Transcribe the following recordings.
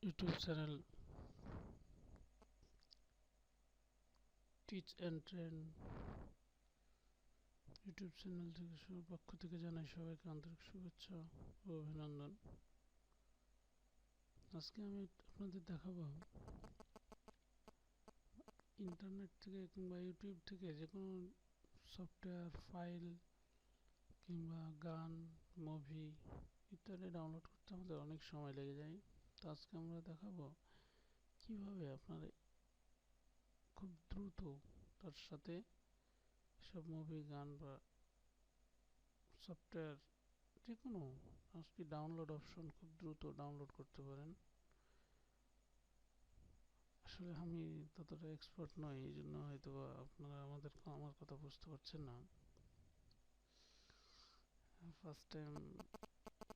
YouTube channel teach and train YouTube channel থেকে পক্ষ থেকে জানাই সবাইকে আন্তরিক শুভেচ্ছা ও অভিনন্দন। আজকে আমি আপনাদের দেখাবো ইন্টারনেট থেকে কিংবা ইউটিউব থেকে যে কোনো সফটওয়্যার ফাইল কিংবা গান মুভি ইত্যাদি ডাউনলোড করতে আমাদের অনেক সময় লেগে যায়। তো আজকে আমরা দেখাবো কিভাবে আপনারা খুব দ্রুত তার সাথে সব মুভি গান বা সফটওয়্যার যে কোনো আজকে ডাউনলোড অপশন খুব দ্রুত ডাউনলোড করতে পারেন। আসলে আমি ততটা এক্সপার্ট নই, এই জন্য হয়তো আপনারা আমার কথা বুঝতে পারছেন না। ফার্স্ট টাইম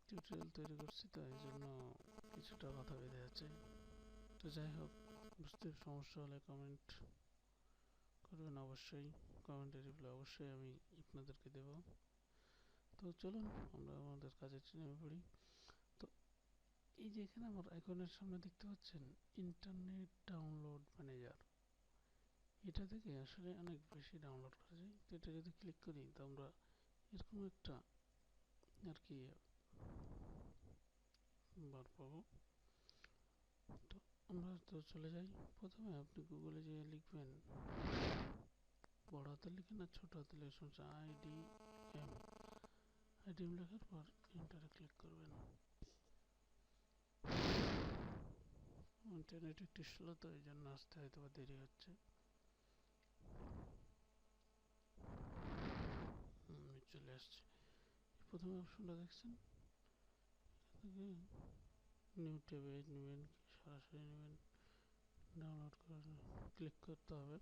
টিউটোরিয়াল তৈরি করছি, তো এই জন্য কিছুটা কথা বেঁধে যাচ্ছে। তো যাই হোক, বুঝতে সমস্যা হলে কমেন্ট করবেন অবশ্যই। কমেন্টের রিপ্লাই অবশ্যই আমি আপনাদেরকে দেব। তো চলুন আমরা আমাদের কাজে নেমে পড়ি। তো এই যে এখানে আমার আইকনের সামনে দেখতে পাচ্ছেন ইন্টারনেট ডাউনলোড ম্যানেজার, এটা থেকে আসলে অনেক বেশি ডাউনলোড করা যায়। তো এটা যদি ক্লিক করি তো আমরা এরকম একটা আর কি বার পাবো। তো আমরা তো চলে যাই। প্রথমে আপনি গুগলে যেয়ে লিখবেন, বড় হাতে লিখেন আর ছোট হাতে লিখে শুনছে আইডিএম লেখার পর এন্টারে ক্লিক করবেন। ইন্টারনেট একটু স্লো, তো এই জন্য আসতে হয়তো দেরি হচ্ছে। চলে আসছে। প্রথমে অপশনটা দেখছেন, নিউ ট্যাবে নেবেন কি সরাসরি নেবেন, ডাউনলোড করে ক্লিক করতে হবে।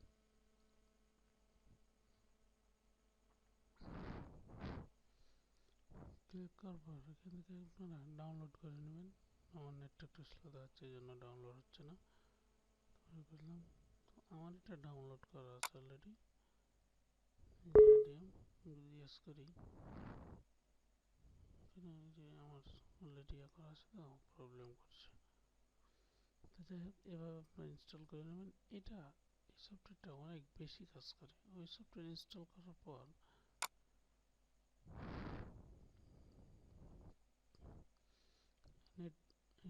ক্লিক করার পর এখান থেকে আপনারা ডাউনলোড করে নেবেন। আমার নেটটা একটু স্লো দেখাচ্ছে, এই জন্য ডাউনলোড হচ্ছে না। করলাম, তো আমার এটা ডাউনলোড করা আছে অলরেডি। ইয়েস করি, যে আমার অলরেডি করা আছে, তো প্রবলেম করছে। তো যাই হোক, এভাবে আপনারা ইনস্টল করে নেবেন। এই সফটওয়্যারটা অনেক বেশি কাজ করে। ওই সফটওয়্যার ইনস্টল করার পর নেট,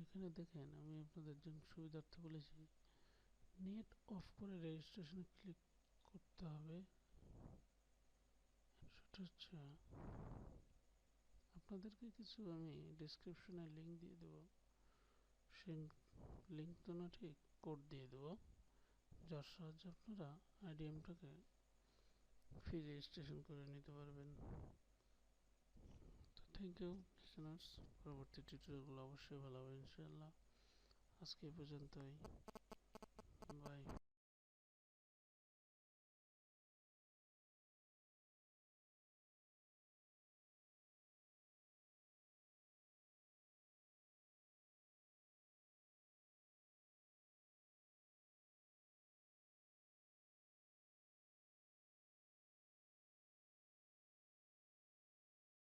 এখানে দেখেন আমি আপনাদের জন্য সুবিধার্থে বলেছি নেট অফ করে রেজিস্ট্রেশনে ক্লিক করতে হবে। সেটা হচ্ছে আপনাদেরকে কিছু আমি ডেসক্রিপশনে লিঙ্ক দিয়ে দেবো, সেই লিঙ্ক তো না ঠিক কোড দিয়ে দেবো, যার সাহায্যে আপনারা আইডিএমটাকে ফ্রি রেজিস্ট্রেশন করে নিতে পারবেন। তো থ্যাংক ইউ লিসেনার্স, পরবর্তী টিউটোরিয়ালগুলো অবশ্যই ভালো হবে ইনশাআল্লাহ। আজকে এই পর্যন্তই, বাই।